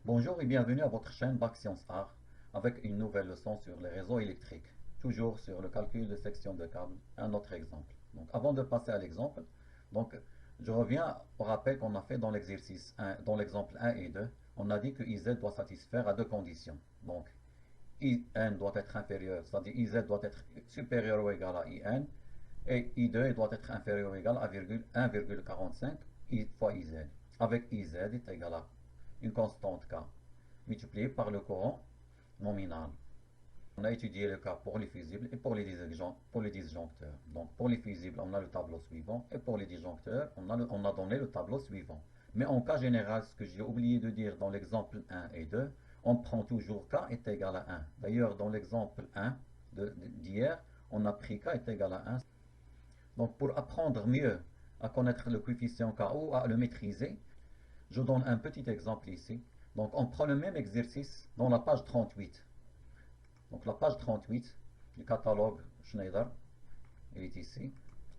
Bonjour et bienvenue à votre chaîne Bac Sciences Art avec une nouvelle leçon sur les réseaux électriques, toujours sur le calcul de section de câble, un autre exemple. Donc avant de passer à l'exemple, je reviens au rappel qu'on a fait dans l'exercice 1, dans l'exemple 1 et 2, on a dit que IZ doit satisfaire à deux conditions. Donc IN doit être inférieur, c'est-à-dire IZ doit être supérieur ou égal à IN, et I2 doit être inférieur ou égal à 1,45 fois IZ, avec IZ est égal à une constante K multipliée par le courant nominal. On a étudié le cas pour les fusibles et pour les disjoncteurs. Donc pour les fusibles, on a le tableau suivant, et pour les disjoncteurs, on a donné le tableau suivant. Mais en cas général, ce que j'ai oublié de dire dans l'exemple 1 et 2, on prend toujours K est égal à 1. D'ailleurs, dans l'exemple 1 d'hier, on a pris K est égal à 1. Donc pour apprendre mieux à connaître le coefficient K ou à le maîtriser, je donne un petit exemple ici. Donc on prend le même exercice dans la page 38. Donc la page 38 du catalogue Schneider, elle est ici.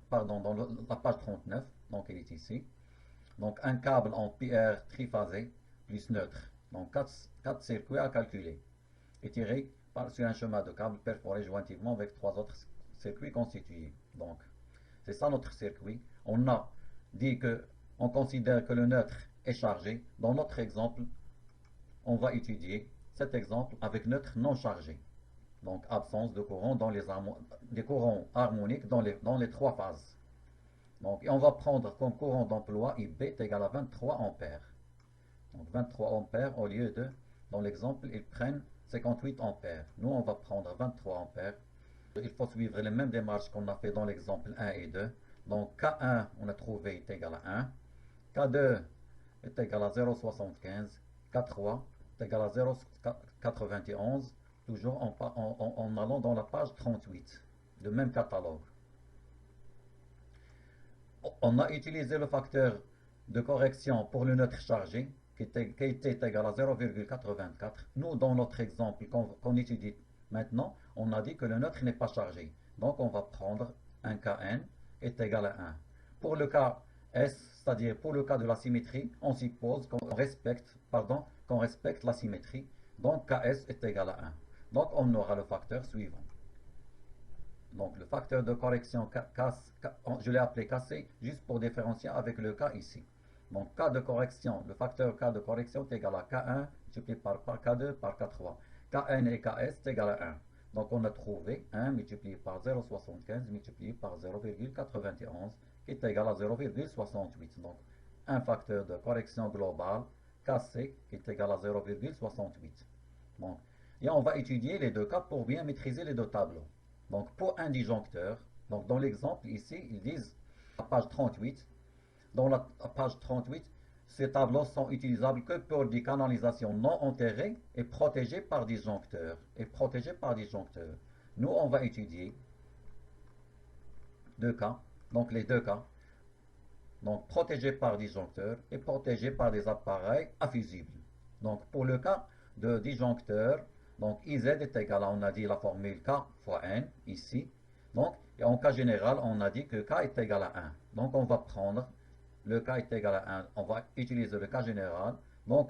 Pardon, dans la page 39, donc elle est ici. Donc un câble en PR triphasé plus neutre. Donc 4 circuits à calculer. Étirés sur un chemin de câble perforé jointivement avec 3 autres circuits constitués. Donc c'est ça notre circuit. On a dit que on considère que le neutre est chargé. Dans notre exemple, on va étudier cet exemple avec neutre non chargé. Donc absence de courant dans des courants harmoniques dans les trois phases. Donc et on va prendre comme courant d'emploi IB est égal à 23 ampères. Donc 23 ampères au lieu de, dans l'exemple, ils prennent 58 ampères. Nous, on va prendre 23 ampères. Il faut suivre les mêmes démarches qu'on a fait dans l'exemple 1 et 2. Donc K1, on a trouvé, est égal à 1. K2 est égal à 0,75. K3 est égal à 0,91. Toujours en allant dans la page 38, le même catalogue. On a utilisé le facteur de correction pour le neutre chargé, qui était égal à 0,84. Nous, dans notre exemple qu'on étudie maintenant, on a dit que le neutre n'est pas chargé. Donc, on va prendre un Kn est égal à 1. Pour le cas S, c'est-à-dire pour le cas de la symétrie, on suppose qu'on respecte la symétrie. Donc, Ks est égal à 1. Donc, on aura le facteur suivant. Donc, le facteur de correction, je l'ai appelé KC, juste pour différencier avec le cas ici. Donc, K de correction, le facteur K de correction est égal à K1 multiplié par K2 par K3. Kn et Ks est égal à 1. Donc, on a trouvé 1 multiplié par 0,75 multiplié par 0,91 qui est égal à 0,68. Donc, un facteur de correction globale, Kc, qui est égal à 0,68. Donc, et on va étudier les deux cas pour bien maîtriser les deux tableaux. Donc pour un disjoncteur, donc dans l'exemple ici, ils disent à page 38, dans la page 38, ces tableaux sont utilisables que pour des canalisations non enterrées et protégées par disjoncteurs. Nous, on va étudier deux cas, donc les deux cas, donc protégés par disjoncteurs et protégés par des appareils affusibles. Donc pour le cas de disjoncteur, donc IZ est égal à, on a dit la formule K fois N, ici. Donc, et en cas général, on a dit que K est égal à 1. Donc, on va prendre le K est égal à 1. On va utiliser le cas général. Donc,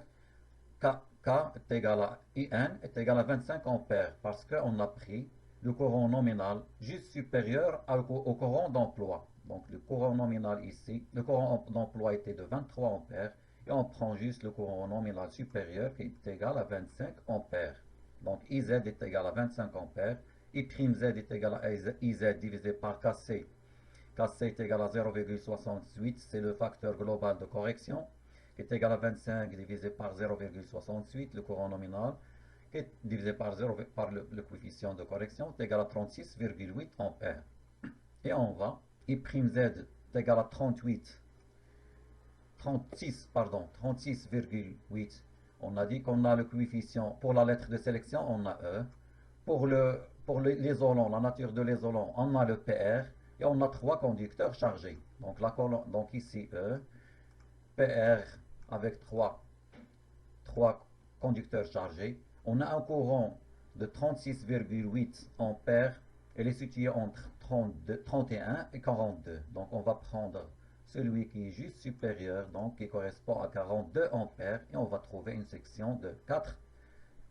K est égal à IN est égal à 25 ampères parce qu'on a pris le courant nominal juste supérieur au courant d'emploi. Donc, le courant nominal ici, le courant d'emploi était de 23 ampères. Et on prend juste le courant nominal supérieur qui est égal à 25 ampères. Donc IZ est égal à 25 ampères. I'Z est égal à IZ divisé par Kc. Kc est égal à 0,68. C'est le facteur global de correction qui est égal à 25 divisé par 0,68, le courant nominal, qui est divisé par, 0, par le coefficient de correction, est égal à 36,8 ampères. Et on va, I'Z est égal à 36,8. On a dit qu'on a le coefficient, pour la lettre de sélection, on a E. Pour l'isolant, la nature de l'isolant, on a le PR. Et on a trois conducteurs chargés. Donc ici E, PR avec trois conducteurs chargés. On a un courant de 36,8 ampères. Elle est située entre 31 et 42. Donc on va prendre celui qui est juste supérieur, donc qui correspond à 42 ampères, et on va trouver une section de 4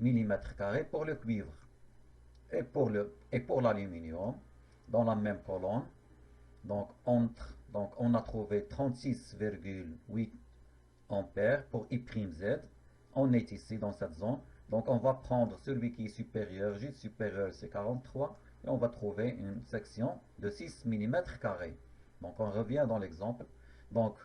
mm² pour le cuivre. Et pour l'aluminium, dans la même colonne, donc on a trouvé 36,8 ampères pour I'Z. On est ici dans cette zone. Donc on va prendre celui qui est supérieur, juste supérieur, c'est 43. Et on va trouver une section de 6 mm². Donc on revient dans l'exemple. Donc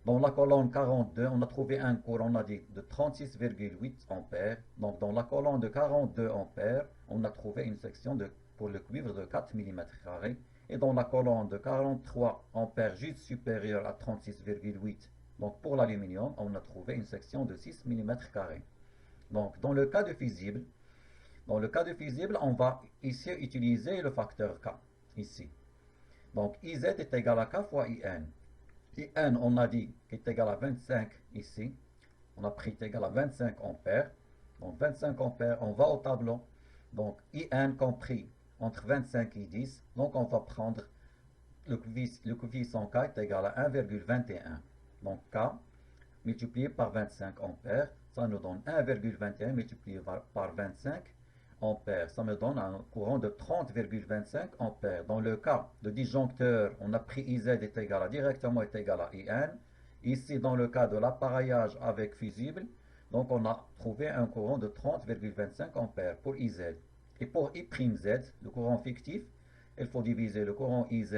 dans la colonne 42, on a trouvé un courant, on a dit, de 36,8 ampères. Donc dans la colonne de 42 ampères, on a trouvé une section pour le cuivre de 4 mm². Et dans la colonne de 43 ampères, juste supérieure à 36,8, donc pour l'aluminium, on a trouvé une section de 6 mm². Donc dans le cas de fusible, on va ici utiliser le facteur K, ici. Donc IZ est égal à K fois IN. IN, on a dit qu'il est égal à 25 ici. On a pris égal à 25 ampères. Donc 25 ampères, on va au tableau. Donc IN compris entre 25 et 10. Donc on va prendre le coefficient K est égal à 1,21. Donc K multiplié par 25 ampères, ça nous donne 1,21 multiplié par 25 ampères. Ça me donne un courant de 30,25 ampères. Dans le cas de disjoncteur, on a pris IZ directement est égal à IN. Ici, dans le cas de l'appareillage avec fusible, donc on a trouvé un courant de 30,25 ampères pour IZ. Et pour I'Z, le courant fictif, il faut diviser le courant IZ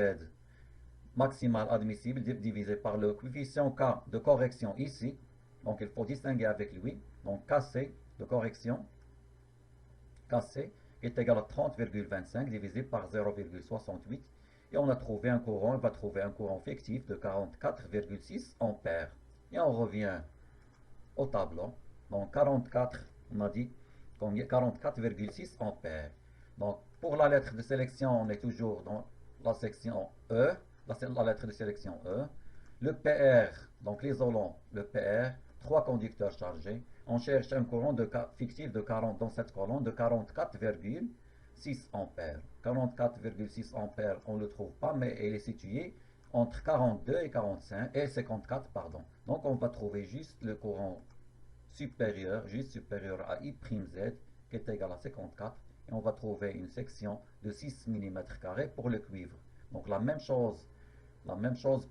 maximal admissible divisé par le coefficient K de correction ici. Donc il faut distinguer avec lui. Donc KC de correction, KC est égal à 30,25 divisé par 0,68. Et on a trouvé un courant, on va trouver un courant fictif de 44,6 ampères. Et on revient au tableau. Donc 44, on a dit 44,6 ampères. Donc pour la lettre de sélection, on est toujours dans la section E. La lettre de sélection E. Le PR, donc l'isolant, le PR, 3 conducteurs chargés. On cherche un courant fictif de 40 dans cette colonne de 44,6 ampères. 44,6 ampères, on ne le trouve pas, mais il est situé entre 42 et 45 et 54, pardon. Donc on va trouver juste le courant supérieur, juste supérieur à I'Z, qui est égal à 54, et on va trouver une section de 6 mm² pour le cuivre. Donc la même chose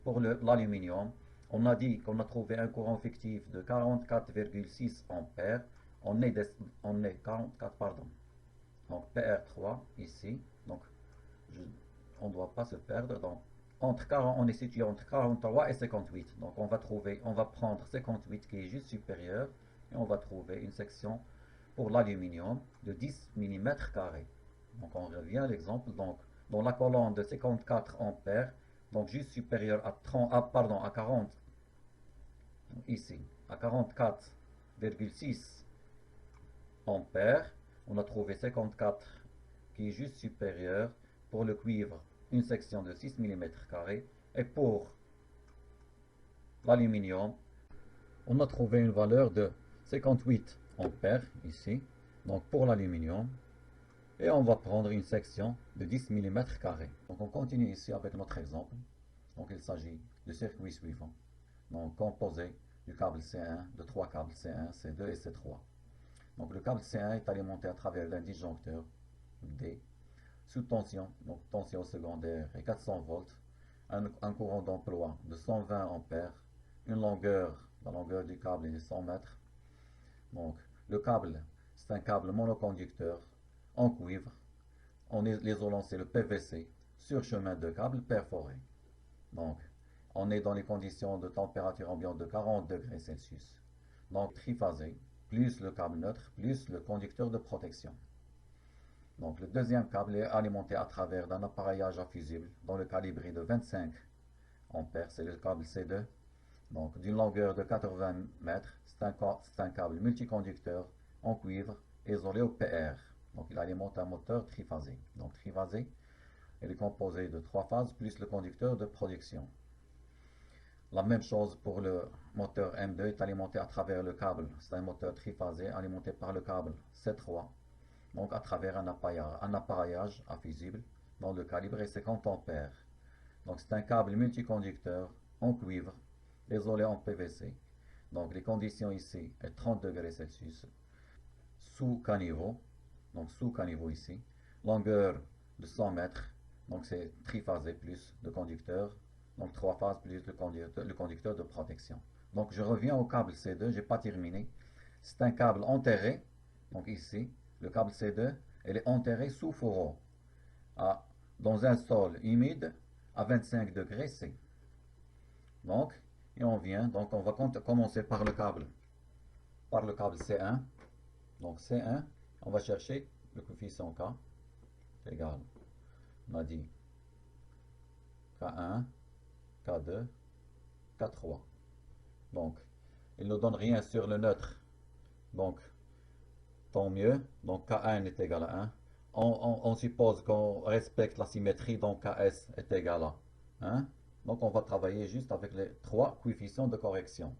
pour l'aluminium. On a dit qu'on a trouvé un courant fictif de 44,6 ampères. On est 44, pardon. Donc PR3 ici. Donc on ne doit pas se perdre. Donc on est situé entre 43 et 58. Donc on va prendre 58 qui est juste supérieur. Et on va trouver une section pour l'aluminium de 10 mm². Donc on revient à l'exemple. Donc dans la colonne de 54 ampères, donc juste supérieur à 40, ici, à 44,6 ampères, on a trouvé 54 qui est juste supérieur pour le cuivre, une section de 6 mm², et pour l'aluminium, on a trouvé une valeur de 58 ampères ici, donc pour l'aluminium. Et on va prendre une section de 10 mm². Donc on continue ici avec notre exemple. Donc il s'agit du circuit suivant. Donc composé du câble C1, de 3 câbles C1, C2 et C3. Donc le câble C1 est alimenté à travers un disjoncteur D, sous tension, donc tension secondaire et 400 volts, un courant d'emploi de 120 ampères, la longueur du câble est de 100 mètres. Donc le câble, c'est un câble monoconducteur en cuivre. L'isolant c'est le PVC sur chemin de câble perforé. Donc on est dans les conditions de température ambiante de 40 degrés Celsius. Donc triphasé, plus le câble neutre, plus le conducteur de protection. Donc le deuxième câble est alimenté à travers d'un appareillage à fusible dont le calibre est de 25 ampères, c'est le câble C2. Donc d'une longueur de 80 mètres, c'est un câble multiconducteur en cuivre isolé au PR. Donc il alimente un moteur triphasé. Donc triphasé, il est composé de 3 phases plus le conducteur de production. La même chose pour le moteur M2 est alimenté à travers le câble. C'est un moteur triphasé alimenté par le câble C3. Donc à travers un appareillage à fusible dont le calibre est 50 ampères. Donc c'est un câble multiconducteur en cuivre isolé en PVC. Donc les conditions ici est 30 degrés Celsius, sous caniveau, donc sous caniveau ici, longueur de 100 mètres, donc c'est triphasé plus de conducteur, donc 3 phases plus le conducteur de protection. Donc je reviens au câble C2, j'ai pas terminé. C'est un câble enterré, donc ici, le câble C2, elle est enterré sous fourreau, à, dans un sol humide à 25 degrés C. Donc, et on vient, donc on va commencer par le câble C1. Donc C1, on va chercher le coefficient K égal, on a dit K1, K2, K3. Donc, il ne donne rien sur le neutre. Donc, tant mieux. Donc, K1 est égal à 1. On suppose qu'on respecte la symétrie, donc KS est égal à 1. Donc, on va travailler juste avec les trois coefficients de correction.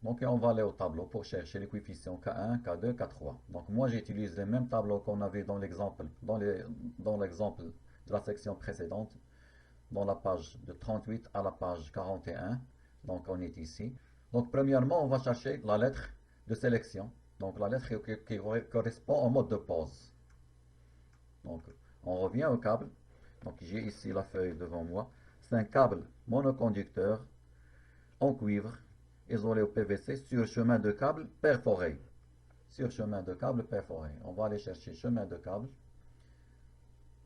Donc, on va aller au tableau pour chercher les coefficients K1, K2, K3. Donc, moi, j'utilise les mêmes tableaux qu'on avait dans l'exemple de la section précédente, dans la page de 38 à la page 41. Donc, on est ici. Donc, premièrement, on va chercher la lettre de sélection. Donc, la lettre qui correspond au mode de pause. Donc, on revient au câble. Donc, j'ai ici la feuille devant moi. C'est un câble monoconducteur en cuivre, isolé au PVC, sur chemin de câble perforé. Sur chemin de câble perforé. On va aller chercher chemin de câble.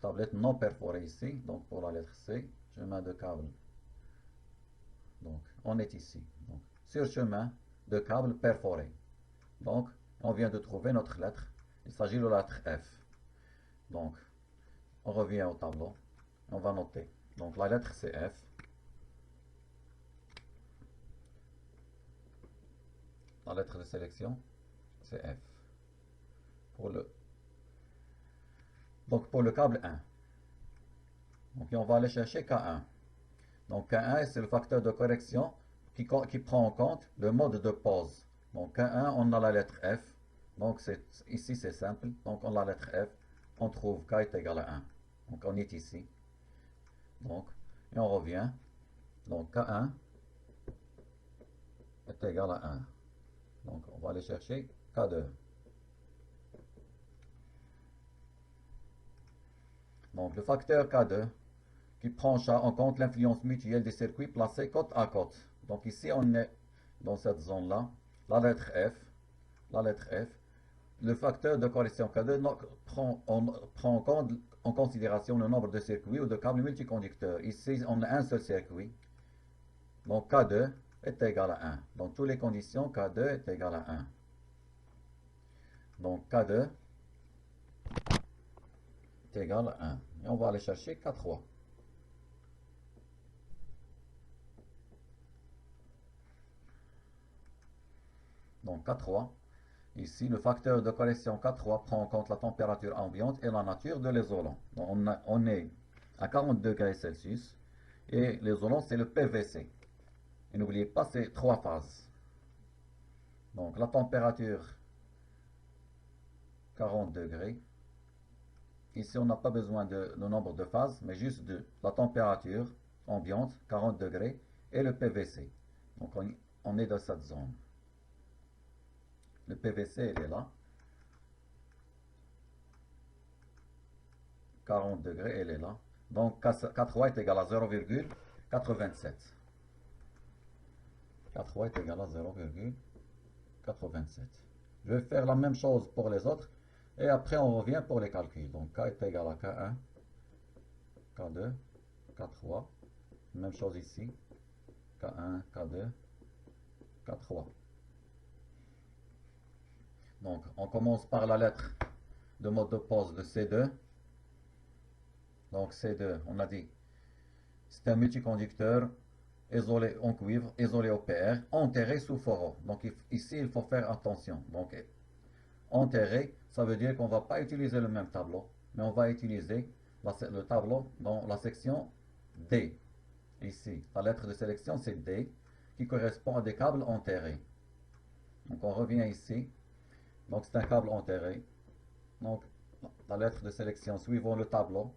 Tablette non perforée ici. Donc, pour la lettre C, chemin de câble. Donc, on est ici. Donc, sur chemin de câble perforé. Donc, on vient de trouver notre lettre. Il s'agit de la lettre F. Donc, on revient au tableau. On va noter. Donc, la lettre c'est F. La lettre de sélection, c'est F. Donc, pour le câble 1. Donc, on va aller chercher K1. Donc, K1, c'est le facteur de correction qui prend en compte le mode de pause. Donc, K1, on a la lettre F. Donc, ici, c'est simple. Donc, on a la lettre F. On trouve K est égal à 1. Donc, on est ici. Donc, et on revient. Donc, K1 est égal à 1. Donc, on va aller chercher K2. Donc, le facteur K2 qui prend en compte l'influence mutuelle des circuits placés côte à côte. Donc, ici, on est dans cette zone-là. La lettre F. Le facteur de correction K2 prend en considération le nombre de circuits ou de câbles multiconducteurs. Ici, on a un seul circuit. Donc, K2 est égal à 1. Dans toutes les conditions, K2 est égal à 1. Donc, K2 est égal à 1. Et on va aller chercher K3. Donc, K3. Ici, le facteur de correction K3 prend en compte la température ambiante et la nature de l'isolant. On est à 40 degrés Celsius et l'isolant, c'est le PVC. Et n'oubliez pas, c'est 3 phases. Donc, la température, 40 degrés. Ici, on n'a pas besoin de le nombre de phases, mais juste de la température ambiante, 40 degrés, et le PVC. Donc, on est dans cette zone. Le PVC, il est là. 40 degrés, elle est là. Donc, K3 est égal à 0,87. K3 est égal à 0,87. Je vais faire la même chose pour les autres. Et après, on revient pour les calculs. Donc, K est égal à K1, K2, K3. Même chose ici. K1, K2, K3. Donc, on commence par la lettre de mode de pause de C2. Donc, C2, on a dit, c'est un multiconducteur isolé en cuivre, isolé au PR, enterré sous fourreau. Donc, ici, il faut faire attention. Donc, enterré, ça veut dire qu'on ne va pas utiliser le même tableau, mais on va utiliser le tableau dans la section D. Ici, la lettre de sélection, c'est D, qui correspond à des câbles enterrés. Donc, on revient ici. Donc, c'est un câble enterré. Donc, la lettre de sélection suivant le tableau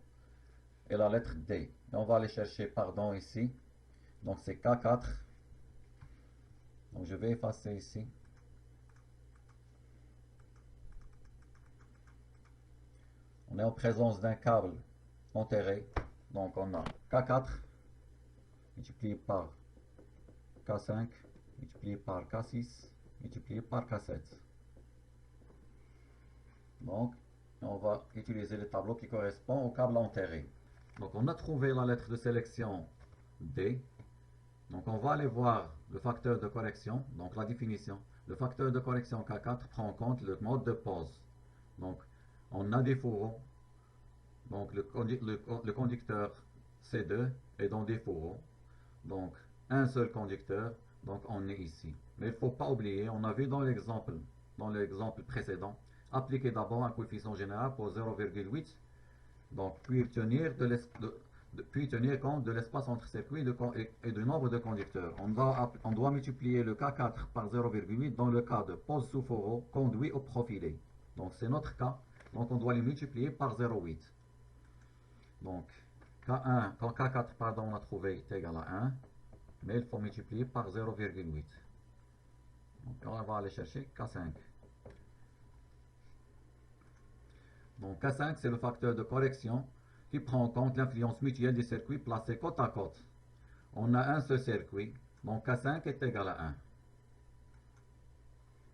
est la lettre D. Et on va aller chercher, pardon, ici. Donc, c'est K4. Donc je vais effacer ici. On est en présence d'un câble enterré. Donc on a K4 multiplié par K5 multiplié par K6 multiplié par K7. Donc on va utiliser le tableau qui correspond au câble enterré. Donc on a trouvé la lettre de sélection D. Donc on va aller voir le facteur de correction, donc la définition. Le facteur de correction K4 prend en compte le mode de pose. Donc on a des fourreaux. Donc le conducteur C2 est dans des fourreaux. Donc un seul conducteur. Donc on est ici. Mais il ne faut pas oublier, on a vu dans l'exemple précédent, appliquer d'abord un coefficient général pour 0,8. Donc puis tenir compte de l'espace entre circuits et du nombre de conducteurs. On doit multiplier le K4 par 0,8 dans le cas de pose sous fourreau, conduit ou profilé. Donc c'est notre cas. Donc on doit les multiplier par 0,8. Donc K1, quand K4 pardon, on a trouvé est égal à 1, mais il faut multiplier par 0,8. Donc on va aller chercher K5. Donc K5 c'est le facteur de correction qui prend en compte l'influence mutuelle des circuits placés côte à côte. On a un seul circuit, donc K5 est égal à 1.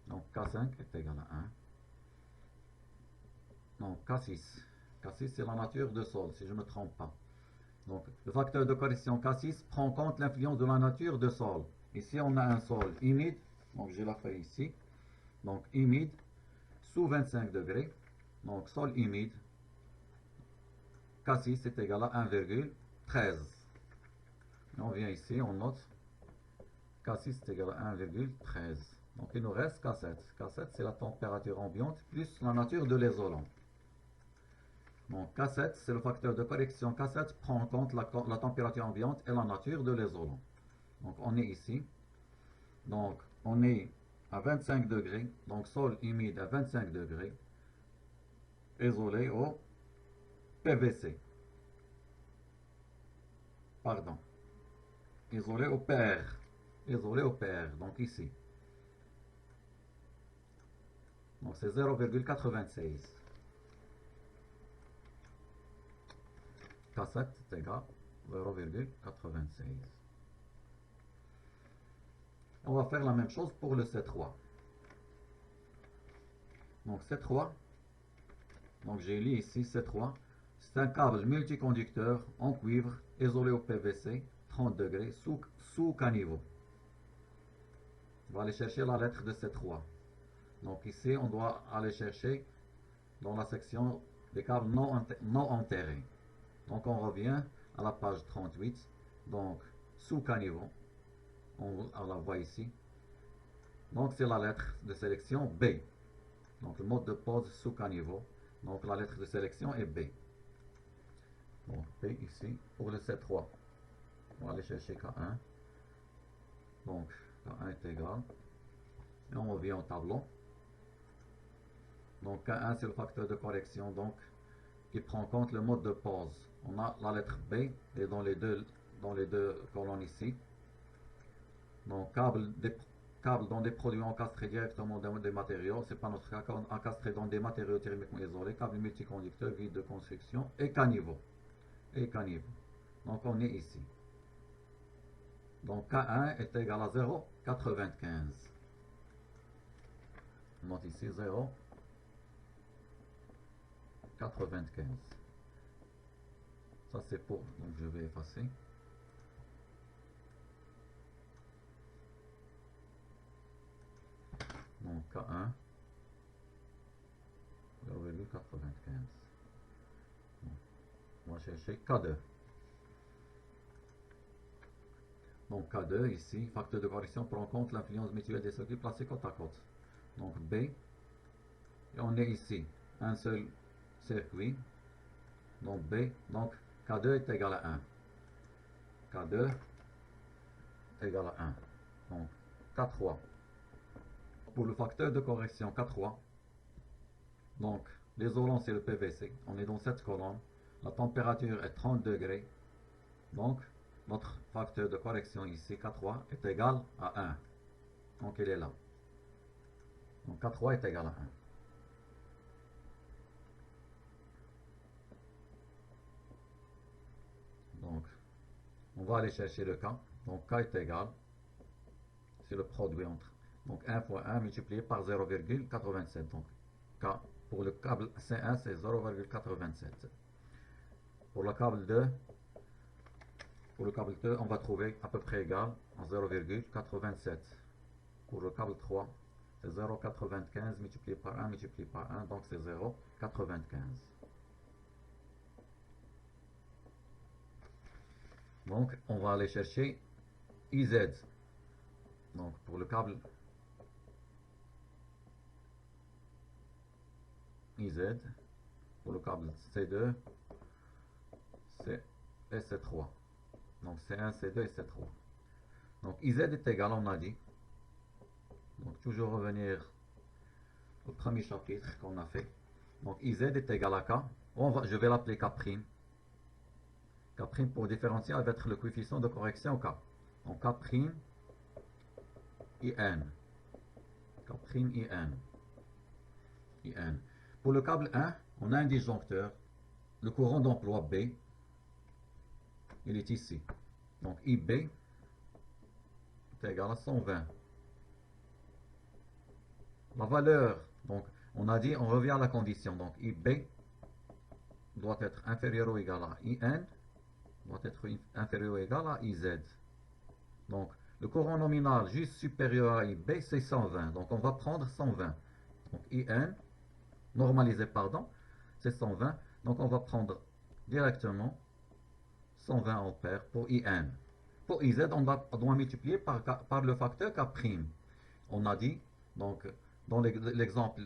Donc K5 est égal à 1. Donc K6. K6 c'est la nature de sol, si je ne me trompe pas. Donc le facteur de correction K6 prend en compte l'influence de la nature de sol. Ici on a un sol humide, donc j'ai la feuille ici. Donc humide, sous 25 degrés. Donc sol humide, K6 est égal à 1,13. On vient ici, on note K6 est égal à 1,13. Donc il nous reste K7. K7 c'est la température ambiante plus la nature de l'isolant. Donc K7 c'est le facteur de correction. K7 prend en compte la température ambiante et la nature de l'isolant. Donc on est ici. Donc on est à 25 degrés. Donc sol humide à 25 degrés. Isolé au PVC. Pardon. Isolé au PR. Isolé au PR. Donc ici. Donc c'est 0,96. K7 est égal à 0,96. On va faire la même chose pour le C3. Donc C3, donc j'ai lu ici C3, c'est un câble multiconducteur en cuivre isolé au PVC 30 degrés sous caniveau. On va aller chercher la lettre de C3. Donc ici on doit aller chercher dans la section des câbles non enterrés. Donc on revient à la page 38. Donc sous caniveau, on la voit ici. Donc c'est la lettre de sélection B. Donc le mode de pose sous caniveau. Donc la lettre de sélection est B. Donc B ici pour le C3. On va aller chercher K1. Donc K1 est égal. Et on revient au tableau. Donc K1 c'est le facteur de correction donc qui prend en compte le mode de pose. On a la lettre B et dans les deux colonnes ici. Donc câble dans des produits encastrés directement dans des matériaux, c'est pas notre cas, encastré dans des matériaux thermiquement isolés, câble multiconducteur, vide de construction et caniveau. Donc on est ici. Donc K1 est égal à 0,95. On note ici 0,95. Ça c'est pour, donc je vais effacer. Donc K1, 0,95. On va chercher K2. Donc K2 ici, facteur de correction prend en compte l'influence mutuelle des circuits placés côte à côte. Donc B, et on est ici, un seul circuit. Donc B, donc K2 est égal à 1. K2 est égal à 1. Donc K3. Pour le facteur de correction K3, donc l'isolant c'est le PVC. On est dans cette colonne. La température est 30 degrés. Donc notre facteur de correction ici K3 est égal à 1. Donc il est là. Donc K3 est égal à 1. Donc on va aller chercher le K. Donc K est égal, c'est le produit entre. Donc 1 fois 1 multiplié par 0,87. Donc K pour le câble C1 c'est 0,87. Pour le câble 2, on va trouver à peu près égal à 0,87. Pour le câble 3, c'est 0,95 multiplié par 1 multiplié par 1, donc c'est 0,95. Donc on va aller chercher IZ. Donc pour le câble IZ, pour le câble C2, et C3. Donc C1, C2 et C3. Donc IZ est égal, on a dit. Donc toujours revenir au premier chapitre qu'on a fait. Donc IZ est égal à K. Je vais l'appeler K'. K' pour différencier avec le coefficient de correction K. Donc K' IN. K' IN. Pour le câble 1, on a un disjoncteur. Le courant d'emploi B, il est ici. Donc IB est égal à 120. La valeur, donc on a dit, on revient à la condition. Donc IB doit être inférieur ou égal à IN, doit être inférieur ou égal à IZ. Donc le courant nominal juste supérieur à IB, c'est 120. Donc on va prendre 120. Donc IN, normalisé, pardon, c'est '120. Donc on va prendre directement 120 ampères pour IN. Pour IZ, on doit multiplier par le facteur K'. On a dit, donc, dans l'exemple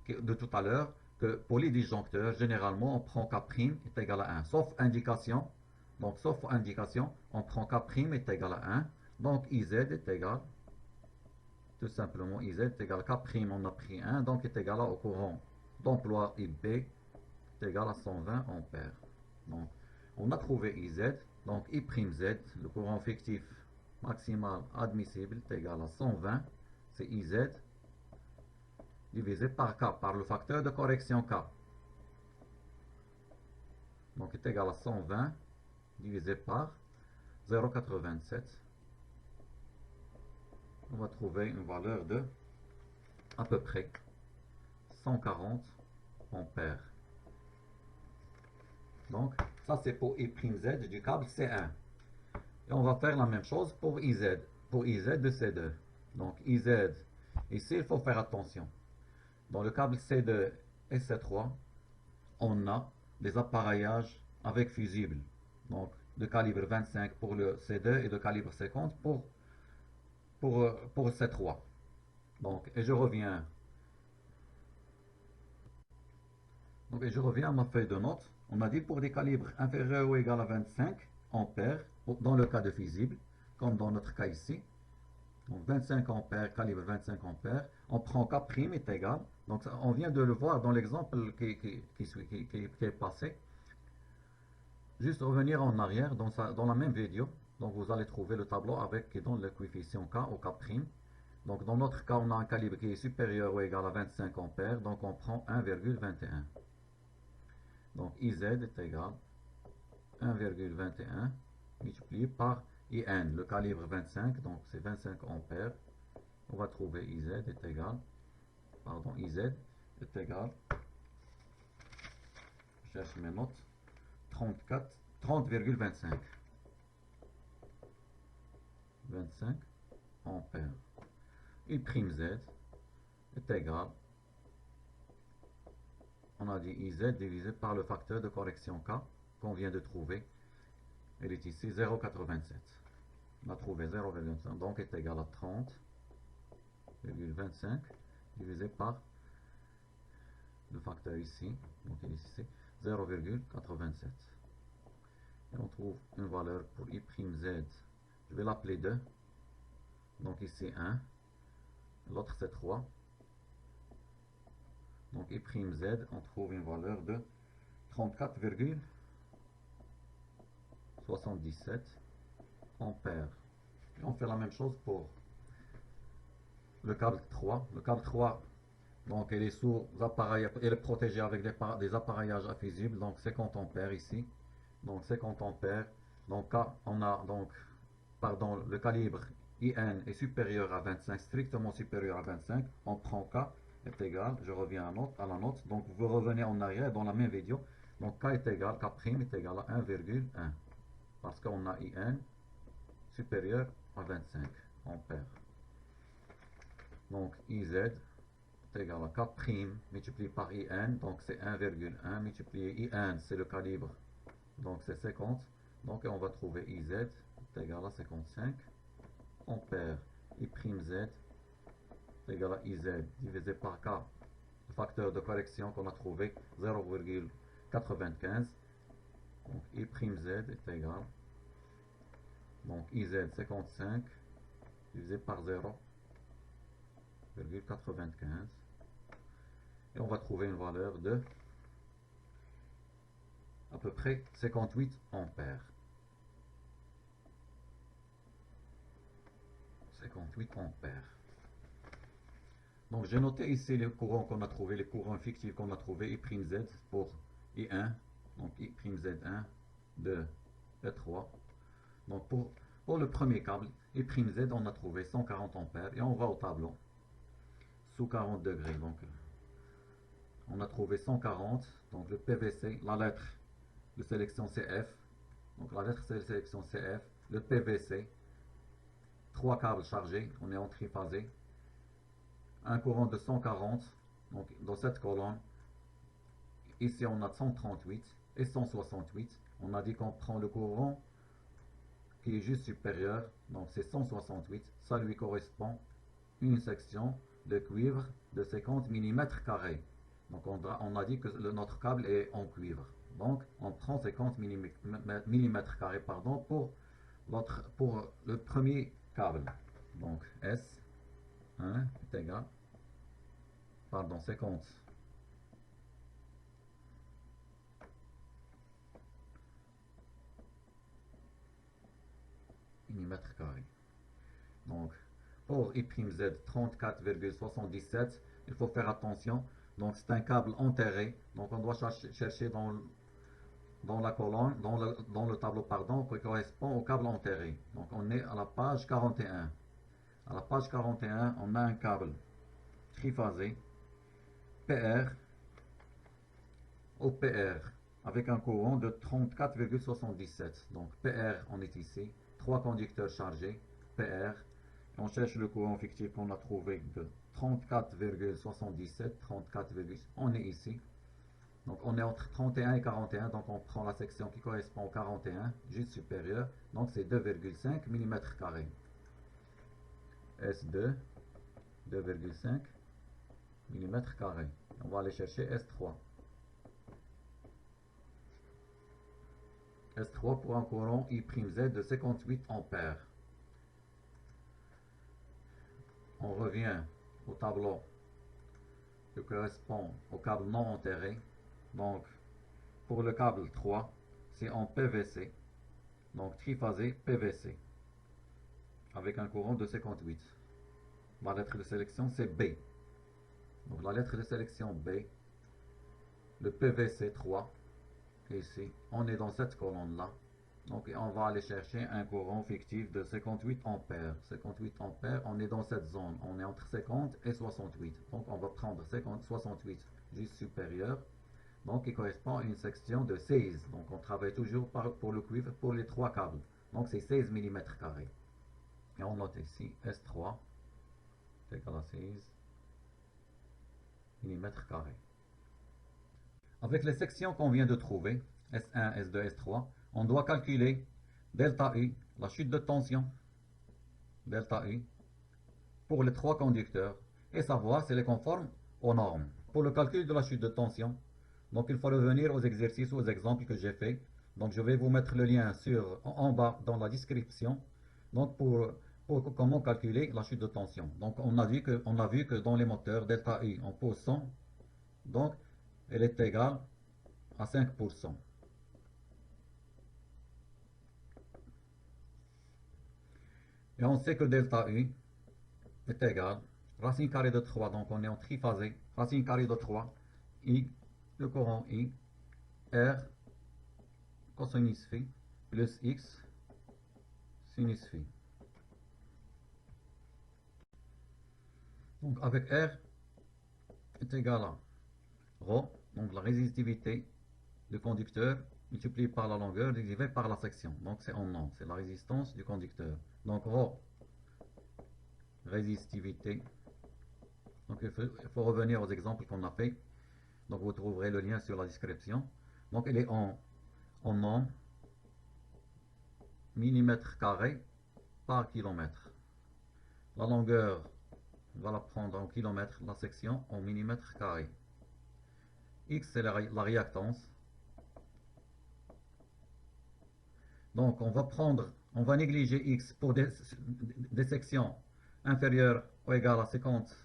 de tout à l'heure, que pour les disjoncteurs, généralement, on prend K' est égal à 1. Sauf indication, donc sauf indication, on prend K' est égal à 1. Donc IZ est égal, tout simplement, IZ est égal à K', on a pris 1, donc est égal au courant d'emploi IB est égal à 120 ampères. Donc, on a trouvé IZ, donc I'Z, le courant fictif maximal admissible est égal à 120, c'est IZ, divisé par K, par le facteur de correction K. Donc est égal à 120 divisé par 0,87. On va trouver une valeur de à peu près 140 ampères. Donc ça c'est pour I'Z du câble C1. Et on va faire la même chose pour IZ de C2. Donc IZ, ici il faut faire attention. Dans le câble C2 et C3, on a des appareillages avec fusibles. Donc de calibre 25 pour le C2 et de calibre 50 pour C3. Donc, et je reviens à ma feuille de notes. On a dit pour des calibres inférieurs ou égaux à 25 ampères, dans le cas de fusible, comme dans notre cas ici. Donc 25 ampères, calibre 25 ampères, on prend K' est égal. Donc on vient de le voir dans l'exemple qui est passé. Juste revenir en arrière dans la même vidéo. Donc vous allez trouver le tableau avec qui donne le coefficient K au K'. Donc dans notre cas, on a un calibre qui est supérieur ou égal à 25 ampères. Donc on prend 1,21. Donc IZ est égal à 1,21 multiplié par IN, le calibre 25, donc c'est 25 ampères. On va trouver IZ est égal, IZ est égal, je cherche mes notes, 30,25. 25 ampères. I'Z est égal, on a dit IZ divisé par le facteur de correction K qu'on vient de trouver. Elle est ici 0,87. On a trouvé 0,25, donc est égal à 30,25 divisé par le facteur ici, donc il est ici 0,87. Et on trouve une valeur pour I'Z, je vais l'appeler 2, donc ici 1, l'autre c'est 3. Donc I'Z, on trouve une valeur de 34,77 ampères. Et on fait la même chose pour le câble 3. Le câble 3, donc il est sous appareil, il est protégé avec des appareillages infusibles, donc 50 ampères ici. Donc 50 ampères. Donc on a donc, pardon, le calibre IN est supérieur à 25, strictement supérieur à 25. On prend K est égal, je reviens à la note. Donc vous revenez en arrière dans la même vidéo. Donc K est égal, K' est égal à 1,1. Parce qu'on a IN supérieur à 25 ampères. Donc IZ est égal à K' multiplié par IN, donc c'est 1,1 multiplié IN, c'est le calibre, donc c'est 50. Donc on va trouver IZ est égal à 55 ampères. I'Z est égal à IZ divisé par K, le facteur de correction qu'on a trouvé 0,95. Donc I'Z est égal, donc IZ 55 divisé par 0,95. Et on va trouver une valeur de à peu près 58 ampères. 58 ampères. Donc j'ai noté ici les courants qu'on a trouvé, les courants fictifs qu'on a trouvé, I'Z pour I1, donc I'Z1, 2 et 3. Donc pour le premier câble, I'Z on a trouvé 140 ampères et on va au tableau sous 40 degrés. Donc on a trouvé 140, donc le PVC, la lettre de sélection CF, donc la lettre de sélection CF, le PVC, 3 câbles chargés, on est en triphasé, un courant de 140, donc dans cette colonne, ici on a 138 et 168, on a dit qu'on prend le courant qui est juste supérieur, donc c'est 168, ça lui correspond une section de cuivre de 50 mm carrés. Donc on a dit que notre câble est en cuivre. Donc on prend 50 mm carrés pardon, pour le premier câble. Donc S1 est égal, pardon, 50 mm carrés. Donc pour I'Z 34,77, il faut faire attention. Donc c'est un câble enterré. Donc on doit chercher dans la colonne, dans le tableau, pardon, qui correspond au câble enterré. Donc on est à la page 41. À la page 41, on a un câble triphasé PR au PR avec un courant de 34,77. Donc PR, on est ici. 3 conducteurs chargés, PR. On cherche le courant fictif qu'on a trouvé de 34,77, 34, on est ici. Donc on est entre 31 et 41, donc on prend la section qui correspond au 41, juste supérieur, donc c'est 2,5 mm carrés. S2, 2,5 mm carrés. On va aller chercher S3. S3 pour un courant I'Z de 58 ampères. On revient au tableau qui correspond au câble non enterré. Donc pour le câble 3, c'est en PVC, donc triphasé PVC, avec un courant de 58. La lettre de sélection c'est B. Donc la lettre de sélection B, le PVC 3, ici, on est dans cette colonne-là. Donc on va aller chercher un courant fictif de 58 ampères. 58 ampères, on est dans cette zone. On est entre 50 et 68. Donc on va prendre 68 juste supérieur. Donc il correspond à une section de 16. Donc on travaille toujours pour le cuivre pour les 3 câbles. Donc c'est 16 mm carrés. Et on note ici S3 est égal à 16 mm carrés. Avec les sections qu'on vient de trouver, S1, S2, S3, on doit calculer delta U, la chute de tension, delta U, pour les 3 conducteurs, et savoir s'il est conforme aux normes. Pour le calcul de la chute de tension, donc il faut revenir aux exercices ou aux exemples que j'ai fait. Donc je vais vous mettre le lien en bas dans la description, donc pour comment calculer la chute de tension. Donc on a vu que dans les moteurs, delta U, on pose 100, donc elle est égale à 5%. Et on sait que delta U est égal racine carrée de 3, donc on est en triphasé, racine carrée de 3, I, le courant I, R, cosinus phi, plus X, sinus phi. Donc avec R est égal à ρ, donc la résistivité du conducteur multiplié par la longueur divisé par la section. Donc c'est en ohm, c'est la résistance du conducteur. Donc ρ, résistivité. Donc il faut revenir aux exemples qu'on a fait. Donc vous trouverez le lien sur la description. Donc elle est en ohm, millimètre carré par kilomètre. La longueur, on va la prendre en kilomètres, la section en millimètres carrés. X c'est la réactance. Donc on va négliger X pour des sections inférieures ou égales à 50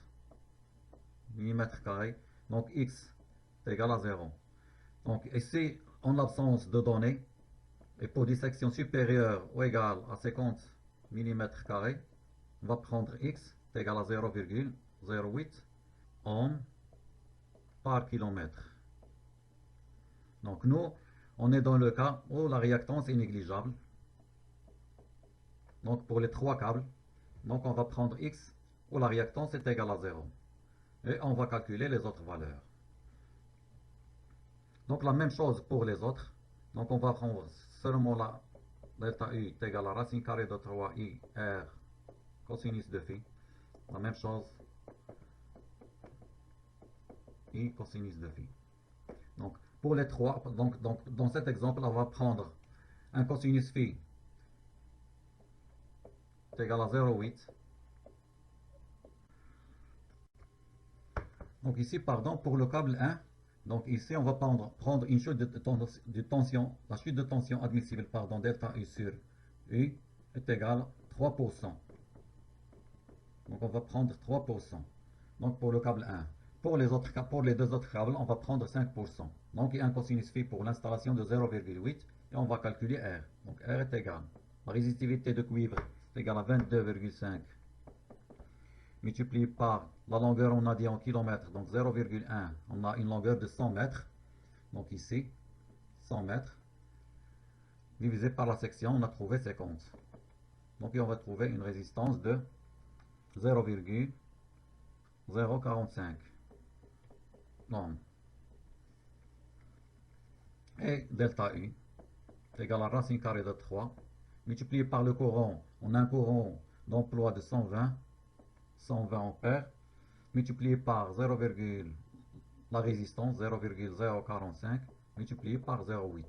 mm². Donc X est égal à 0. Donc ici, en l'absence de données, et pour des sections supérieures ou égales à 50 mm², on va prendre X est égal à 0,08 ohm par kilomètre. Donc nous, on est dans le cas où la réactance est négligeable. Donc pour les trois câbles, donc on va prendre X où la réactance est égale à 0. Et on va calculer les autres valeurs. Donc la même chose pour les autres. Donc on va prendre seulement la delta U est égal à racine carrée de 3i r cosinus de phi. La même chose i cosinus de phi. Donc pour les trois, donc dans cet exemple, on va prendre un cosinus phi est égal à 0,8. Donc ici, pardon, pour le câble 1, donc ici on va prendre une chute de tension, la chute de tension admissible, pardon, delta U sur U est égal à 3%. Donc on va prendre 3%. Donc pour le câble 1. Pour les deux autres câbles, on va prendre 5%. Donc il y a un cosinus phi pour l'installation de 0,8 et on va calculer R. Donc R est égal. La résistivité de cuivre est égale à 22,5 multiplié par la longueur, on a dit en kilomètres, donc 0,1. On a une longueur de 100 mètres. Donc ici, 100 mètres. Divisé par la section, on a trouvé 50. Donc on va trouver une résistance de 0,045. Non. Et delta U est égal à racine carrée de 3 multiplié par le courant. On a un courant d'emploi de 120 ampères multiplié par 0, la résistance 0,045 multiplié par 0,8.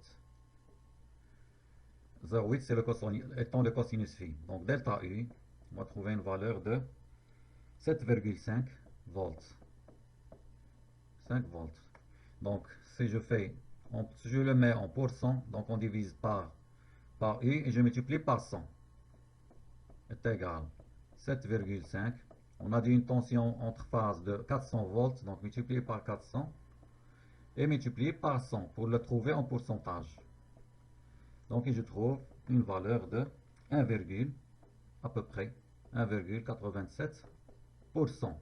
0,8 c'est étant le cosinus phi. Donc delta U, on va trouver une valeur de 7,5 volts. 5 volts. Donc si je le mets en pourcent, donc on divise par U et je multiplie par 100 est égal 7,5. On a dit une tension entre phases de 400 volts, donc multiplié par 400 et multiplié par 100 pour le trouver en pourcentage. Donc je trouve une valeur de 1, à peu près 1,87%.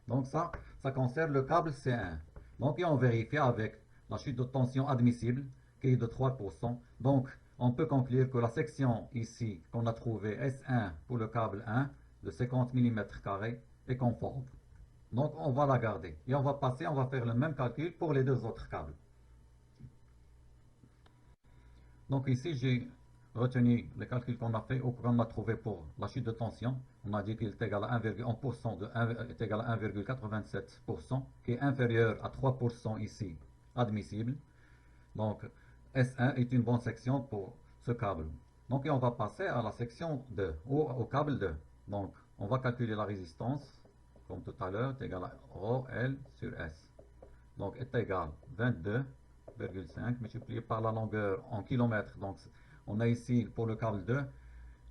Donc ça concerne le câble C1. Donc on vérifie avec la chute de tension admissible qui est de 3%. Donc on peut conclure que la section ici qu'on a trouvée S1 pour le câble 1 de 50 mm² est conforme. Donc on va la garder. Et on va faire le même calcul pour les deux autres câbles. Donc ici j'ai retenu les calculs qu'on a fait ou qu'on a trouvé pour la chute de tension. On a dit qu'il est égal à 1,87%, qui est inférieur à 3% ici, admissible. Donc S1 est une bonne section pour ce câble. Donc et on va passer à la section 2, ou au câble 2. Donc on va calculer la résistance, comme tout à l'heure, est égal à ρL sur S. Donc est égal à 22,5 multiplié par la longueur en kilomètres. Donc on a ici pour le câble 2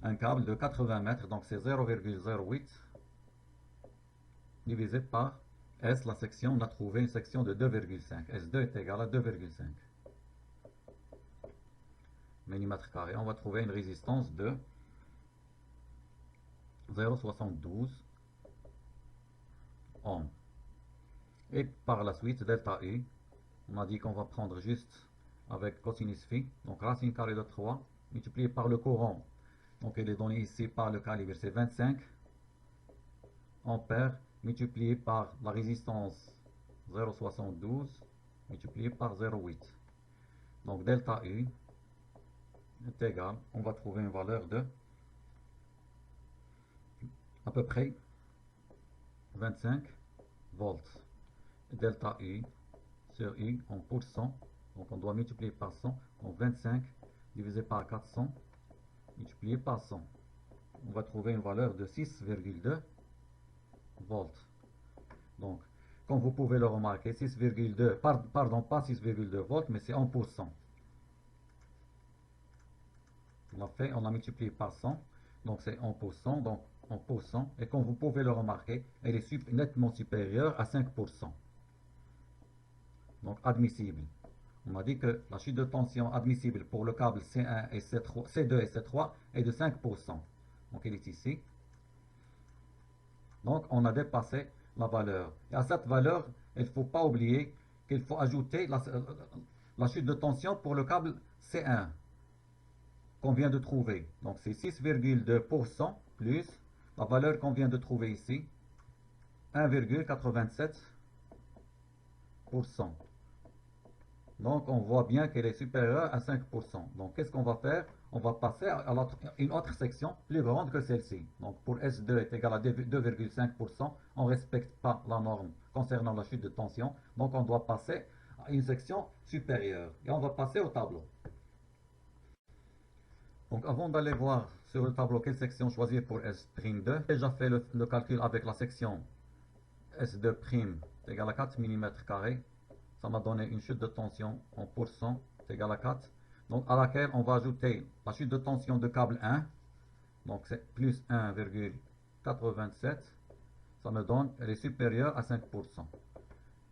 un câble de 80 mètres, donc c'est 0,08 divisé par S, la section, on a trouvé une section de 2,5. S2 est égal à 2,5 mm². On va trouver une résistance de 0,72 Et par la suite, delta U, on a dit qu'on va prendre juste avec cosinus phi, donc racine carrée de 3, multiplié par le courant. Donc il est donné ici par le calibre, c'est 25 ampères, multiplié par la résistance 0,72, multiplié par 0,8. Donc delta U est égal, on va trouver une valeur de à peu près 25 volts. Delta U sur U en pourcent, donc on doit multiplier par 100, donc 25 divisé par 400 multiplié par 100. On va trouver une valeur de 6,2 volts. Donc, comme vous pouvez le remarquer, 6,2, pardon, pas 6,2 volts, mais c'est en pourcent. On a multiplié par 100, donc c'est en pourcent, donc en pourcent, et comme vous pouvez le remarquer, elle est nettement supérieure à 5%. Donc admissible. On a dit que la chute de tension admissible pour le câble C1 et C2 et C3 est de 5%. Donc elle est ici. Donc on a dépassé la valeur. Et à cette valeur, il ne faut pas oublier qu'il faut ajouter la chute de tension pour le câble C1 qu'on vient de trouver. Donc c'est 6,2% plus la valeur qu'on vient de trouver ici, 1,87%. Donc on voit bien qu'elle est supérieure à 5%. Donc qu'est-ce qu'on va faire? On va passer à une autre section plus grande que celle-ci. Donc pour S2 est égal à 2,5%, on ne respecte pas la norme concernant la chute de tension. Donc on doit passer à une section supérieure. Et on va passer au tableau. Donc avant d'aller voir sur le tableau quelle section choisir pour S'2, j'ai déjà fait le calcul avec la section S2' est égal à 4 mm carrés. Ça m'a donné une chute de tension en pourcent égale à 4. Donc à laquelle on va ajouter la chute de tension de câble 1. Donc c'est plus 1,87. Ça me donne, elle est supérieure à 5%.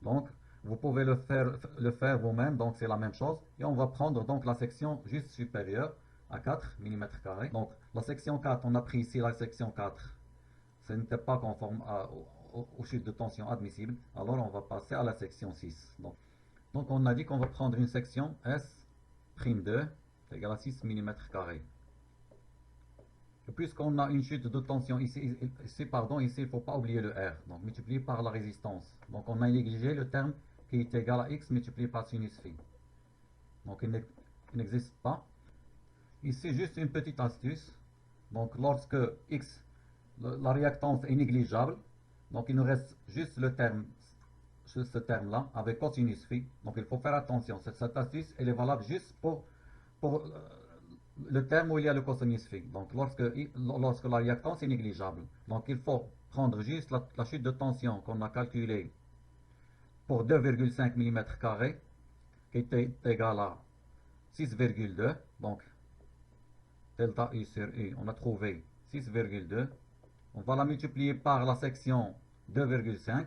Donc vous pouvez le faire vous-même, donc c'est la même chose. Et on va prendre donc la section juste supérieure à 4 mm carrés. Donc la section 4, on a pris ici la section 4. Ce n'était pas conforme aux chutes de tension admissibles. Alors on va passer à la section 6. Donc on a dit qu'on va prendre une section S'2 égale à 6 mm carrés. Puisqu'on a une chute de tension ici, il ne faut pas oublier le R. Donc multiplié par la résistance. Donc on a négligé le terme qui est égal à X multiplié par sinus phi. Donc il n'existe pas. Ici juste une petite astuce. Donc lorsque X, la réactance est négligeable, donc il nous reste juste le terme, ce terme-là, avec cosinus phi. Donc il faut faire attention. Cette astuce, elle est valable juste pour le terme où il y a le cosinus phi. Donc lorsque la réactance est négligeable. Donc il faut prendre juste la chute de tension qu'on a calculée pour 2,5 mm carrés, qui était égal à 6,2. Donc delta U sur U, on a trouvé 6,2. On va la multiplier par la section 2,5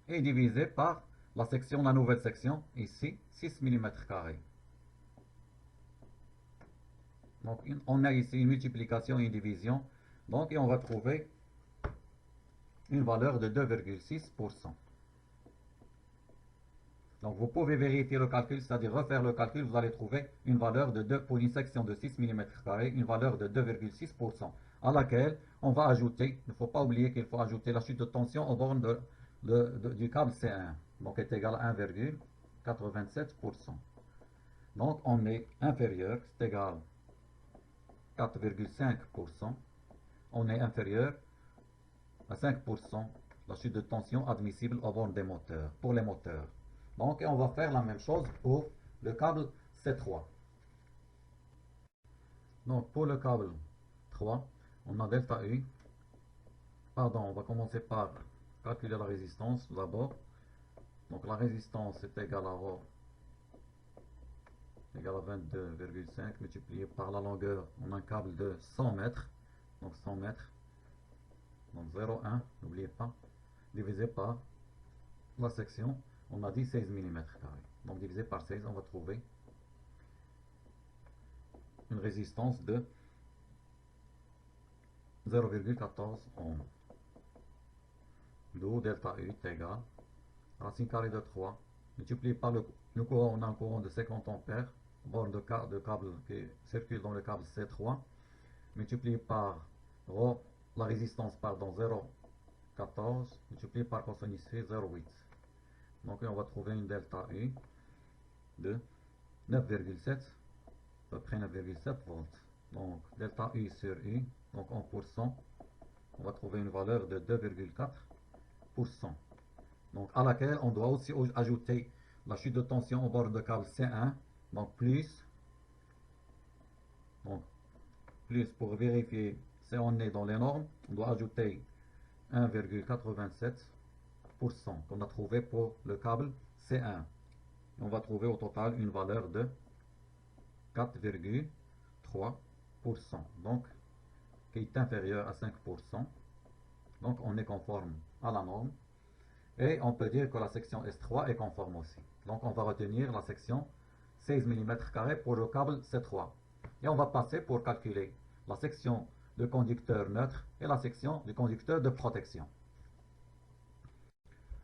et diviser par la nouvelle section, ici, 6 mm carrés. Donc on a ici une multiplication et une division. Donc et on va trouver une valeur de 2,6%. Donc vous pouvez vérifier le calcul, c'est-à-dire refaire le calcul, vous allez trouver une valeur de 2 pour une section de 6 mm carrés, une valeur de 2,6%, à laquelle on va ajouter, il ne faut pas oublier qu'il faut ajouter la chute de tension aux bornes du câble C1, donc est égal à 1,87%. Donc on est inférieur, c'est égal à 4,5%, on est inférieur à 5% la chute de tension admissible aux bornes des moteurs, pour les moteurs. Donc on va faire la même chose pour le câble C3. Donc pour le câble 3, on a delta U. Pardon, on va commencer par calculer la résistance d'abord. Donc la résistance est égale à ρ égale à 22,5 multiplié par la longueur. On a un câble de 100 mètres. Donc 100 mètres. Donc 0,1, n'oubliez pas. Divisé par la section, on a dit 16 mm carrés. Donc divisé par 16, on va trouver une résistance de 0,14 ohms. d'où delta U est égal racine carrée de 3 multiplié par le courant, on a un courant de 50 ampères, borne de câble qui circule dans le câble C3, multiplié par ρ, la résistance, pardon, 0,14, multiplié par cosinus phi 0,8. Donc on va trouver une delta U de 9,7, à peu près 9,7 volts. Donc delta U sur U, donc en pourcent, on va trouver une valeur de 2,4%. Donc à laquelle on doit aussi ajouter la chute de tension au bord de câble C1, donc plus pour vérifier si on est dans les normes, on doit ajouter 1,87% qu'on a trouvé pour le câble C1. On va trouver au total une valeur de 4,3%, donc qui est inférieure à 5%. Donc on est conforme à la norme. Et on peut dire que la section S3 est conforme aussi. Donc on va retenir la section 16 mm² pour le câble C3. Et on va passer pour calculer la section de conducteur neutre et la section du conducteur de protection.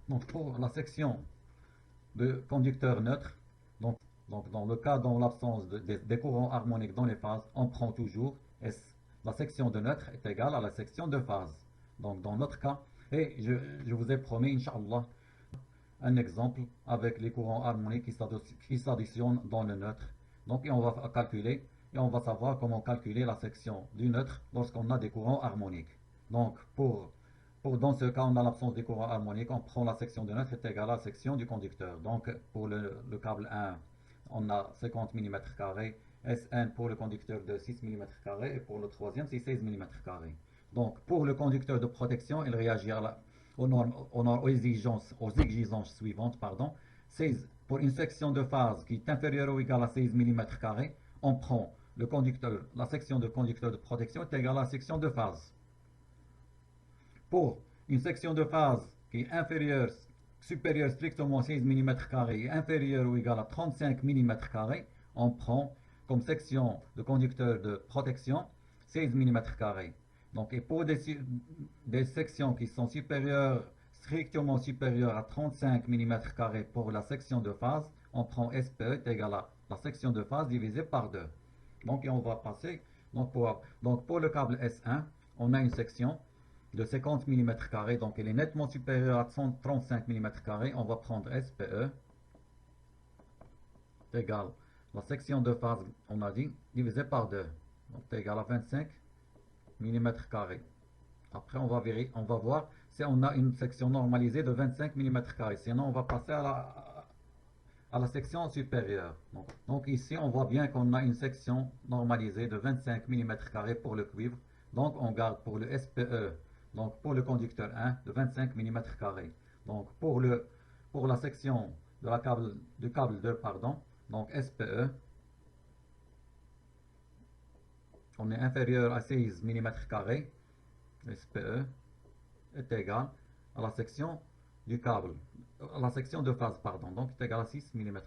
Donc pour la section de conducteur neutre, donc dans le cas dans l'absence des courants harmoniques dans les phases, on prend toujours la section de neutre est égale à la section de phase. Donc dans notre cas, et je vous ai promis, Inch'Allah, un exemple avec les courants harmoniques qui s'additionnent dans le neutre. Donc on va calculer et on va savoir comment calculer la section du neutre lorsqu'on a des courants harmoniques. Donc dans ce cas, on a l'absence des courants harmoniques, on prend la section de neutre est égale à la section du conducteur. Donc pour le câble 1, on a 50 mm², SN pour le conducteur de 6 mm² et pour le troisième c'est 16 mm². Donc pour le conducteur de protection, il réagit aux exigences suivantes. Pour une section de phase qui est inférieure ou égale à 16 mm², on prend la section de conducteur de protection est égale à la section de phase. Pour une section de phase qui est supérieure strictement à 16 mm² et inférieure ou égale à 35 mm², on prend comme section de conducteur de protection 16 mm². Donc, et pour des sections qui sont strictement supérieures à 35 mm² pour la section de phase, on prend SPE est égal à la section de phase divisée par 2. Donc, et on va passer, donc pour le câble S1, on a une section de 50 mm², donc elle est nettement supérieure à 135 mm², on va prendre SPE est égal la section de phase, on a dit, divisé par 2, donc c'est égal à 25 mm². Après, on va voir si on a une section normalisée de 25 mm². Sinon, on va passer à la section supérieure. Donc ici, on voit bien qu'on a une section normalisée de 25 mm² pour le cuivre. Donc, on garde pour le SPE, donc pour le conducteur 1, de 25 mm². Donc, pour la section du câble 2, pardon, donc SPE, on est inférieur à 16 mm². SPE est égal à la section du câble, à la section de phase, pardon, donc est égal à 6 mm².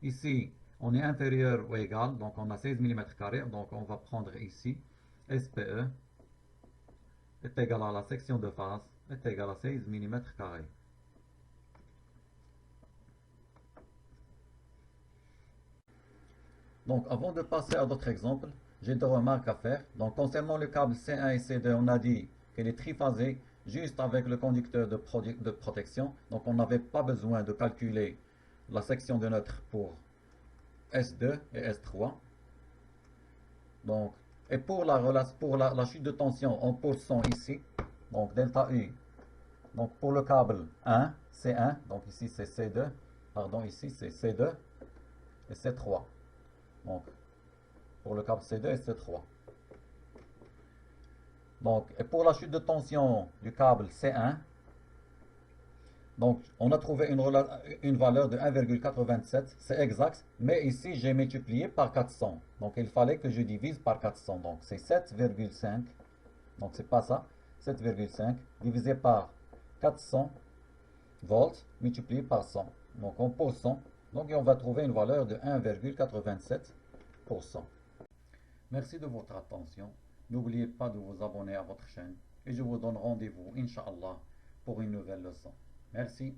Ici, on est inférieur ou égal, donc on a 16 mm², donc on va prendre ici SPE est égal à la section de phase, est égal à 16 mm². Donc avant de passer à d'autres exemples, j'ai deux remarques à faire. Donc concernant le câble C1 et C2, on a dit qu'il est triphasé juste avec le conducteur de protection. Donc on n'avait pas besoin de calculer la section de neutre pour S2 et S3. Donc, et pour la chute de tension en pourcent ici, donc delta U, donc pour le câble 1, C1, donc ici c'est C2, pardon, ici c'est C2 et C3. Donc, pour le câble C2 et C3. Donc, et pour la chute de tension du câble C1, donc on a trouvé une valeur de 1,87, c'est exact, mais ici j'ai multiplié par 400. Donc il fallait que je divise par 400. Donc c'est 7,5, donc c'est pas ça, 7,5 divisé par 400 volts multiplié par 100. Donc en pourcent, donc on va trouver une valeur de 1,87%. Merci de votre attention. N'oubliez pas de vous abonner à votre chaîne et je vous donne rendez-vous, Inch'Allah, pour une nouvelle leçon. Merci.